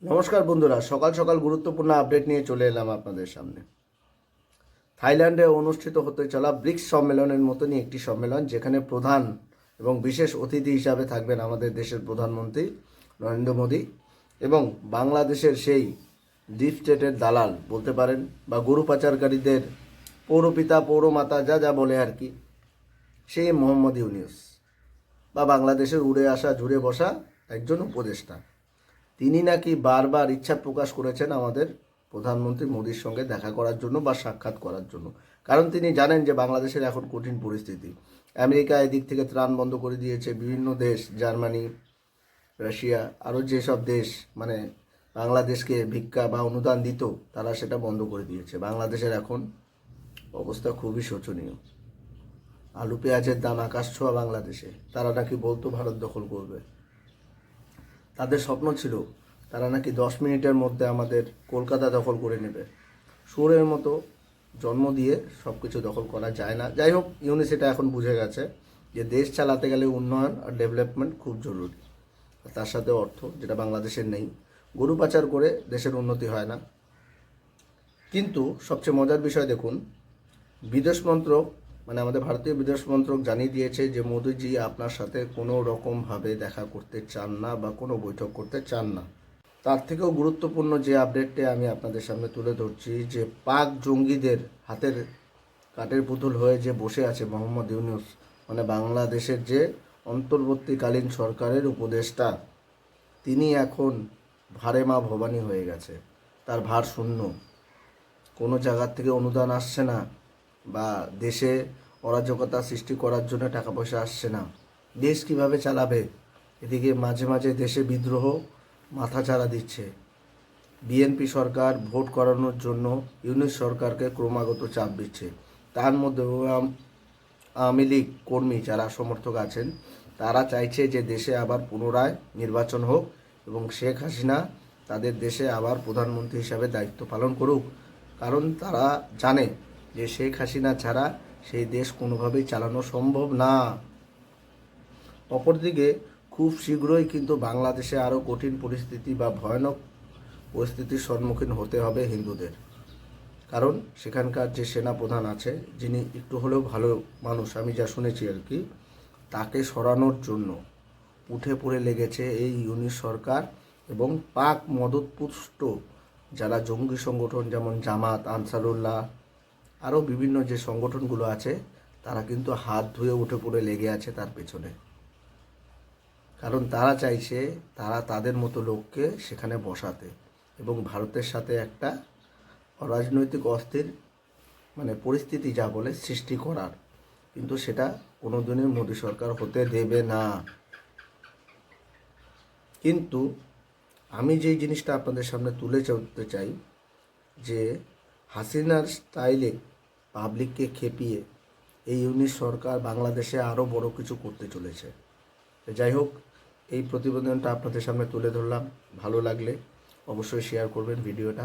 নমস্কার বন্ধুরা, সকাল সকাল গুরুত্বপূর্ণ আপডেট নিয়ে চলে এলাম আপনাদের সামনে। থাইল্যান্ডে অনুষ্ঠিত হতে চলা ব্রিক্স সম্মেলনের মতনই একটি সম্মেলন, যেখানে প্রধান এবং বিশেষ অতিথি হিসাবে থাকবেন আমাদের দেশের প্রধানমন্ত্রী নরেন্দ্র মোদী এবং বাংলাদেশের সেই ডিপ স্টেটের দালাল বলতে পারেন বা গরু পাচারকারীদের পৌরপিতা পৌরমাতা যা যা বলে আর কি, সেই মোহাম্মদ ইউনূস বা বাংলাদেশের উড়ে আসা জুড়ে বসা একজন উপদেষ্টা। তিনি নাকি বারবার ইচ্ছা প্রকাশ করেছেন আমাদের প্রধানমন্ত্রী মোদির সঙ্গে দেখা করার জন্য বা সাক্ষাৎ করার জন্য, কারণ তিনি জানেন যে বাংলাদেশের এখন কঠিন পরিস্থিতি। আমেরিকা এদিক থেকে ত্রাণ বন্ধ করে দিয়েছে, বিভিন্ন দেশ জার্মানি, রাশিয়া আরও যেসব দেশ মানে বাংলাদেশকে ভিক্ষা বা অনুদান দিত তারা সেটা বন্ধ করে দিয়েছে। বাংলাদেশের এখন অবস্থা খুবই শোচনীয়। আলু পেঁয়াজের দাম আকাশ ছোঁয়া বাংলাদেশে। তারা নাকি বলতো ভারত দখল করবে। তাদের স্বপ্ন ছিল তারা নাকি 10 মিনিটের মধ্যে আমাদের কলকাতা দখল করে নেবে। শুয়োরের মতো জন্ম দিয়ে সব কিছু দখল করা যায় না। যাই হোক, ইউনিস এটা এখন বুঝে গেছে যে দেশ চালাতে গেলে উন্নয়ন আর ডেভেলপমেন্ট খুব জরুরি, তার সাথে অর্থ, যেটা বাংলাদেশের নেই। গরু পাচার করে দেশের উন্নতি হয় না। কিন্তু সবচেয়ে মজার বিষয় দেখুন, বিদেশ মন্ত্রক মানে আমাদের ভারতীয় বিদেশ মন্ত্রক জানিয়ে দিয়েছে যে মোদিজি আপনার সাথে কোনো রকমভাবে দেখা করতে চান না বা কোনো বৈঠক করতে চান না। তার থেকেও গুরুত্বপূর্ণ যে আপডেটটা আমি আপনাদের সামনে তুলে ধরছি, যে পাক জঙ্গিদের হাতের কাঠের পুতুল হয়ে যে বসে আছে মোহাম্মদ ইউনূস, মানে বাংলাদেশের যে অন্তর্বর্তীকালীন সরকারের উপদেষ্টা, তিনি এখন ভারে মা ভবানী হয়ে গেছে। তার ভার শূন্য, কোনো জায়গার থেকে অনুদান আসছে না বা দেশে অরাজকতা সৃষ্টি করার জন্য টাকা পয়সা আসছে না। দেশ কিভাবে চালাবে? এদিকে মাঝে মাঝে দেশে বিদ্রোহ মাথাচাড়া দিচ্ছে। বিএনপি সরকার ভোট করানোর জন্য ইউনূস সরকারকে ক্রমাগত চাপ দিচ্ছে। তার মধ্যে আওয়ামী লীগ কর্মী যারা সমর্থক আছেন, তারা চাইছে যে দেশে আবার পুনরায় নির্বাচন হোক এবং শেখ হাসিনা তাদের দেশে আবার প্রধানমন্ত্রী হিসাবে দায়িত্ব পালন করুক। কারণ তারা জানে যে শেখ হাসিনা ছাড়া সেই দেশ কোনোভাবেই চালানো সম্ভব না। অপরদিকে খুব শীঘ্রই কিন্তু বাংলাদেশে আরও কঠিন পরিস্থিতি বা ভয়ানক পরিস্থিতির সম্মুখীন হতে হবে হিন্দুদের। কারণ সেখানকার যে সেনাপ্রধান আছে, যিনি একটু হলেও ভালো মানুষ আমি যা শুনেছি আর কি, তাকে সরানোর জন্য উঠে পড়ে লেগেছে এই ইউনূস সরকার এবং পাক মদতপুষ্ট যারা জঙ্গি সংগঠন যেমন জামাত, আনসারুল্লাহ আরও বিভিন্ন যে সংগঠনগুলো আছে, তারা কিন্তু হাত ধুয়ে উঠে পড়ে লেগে আছে তার পেছনে। কারণ তারা চাইছে তারা তাদের মতো লোককে সেখানে বসাতে এবং ভারতের সাথে একটা অরাজনৈতিক অস্থির মানে পরিস্থিতি যা বলে সৃষ্টি করার। কিন্তু সেটা কোনোদিনই মোদী সরকার হতে দেবে না। কিন্তু আমি যেই জিনিসটা আপনাদের সামনে তুলে ধরতে চাই, যে হাসিনার স্টাইলে পাবলিককে খেপিয়ে এই ইউনূস সরকার বাংলাদেশে আরও বড় কিছু করতে চলেছে। যাই হোক, এই প্রতিবেদনটা আপনাদের সামনে তুলে ধরলাম। ভালো লাগলে অবশ্যই শেয়ার করবেন ভিডিওটা।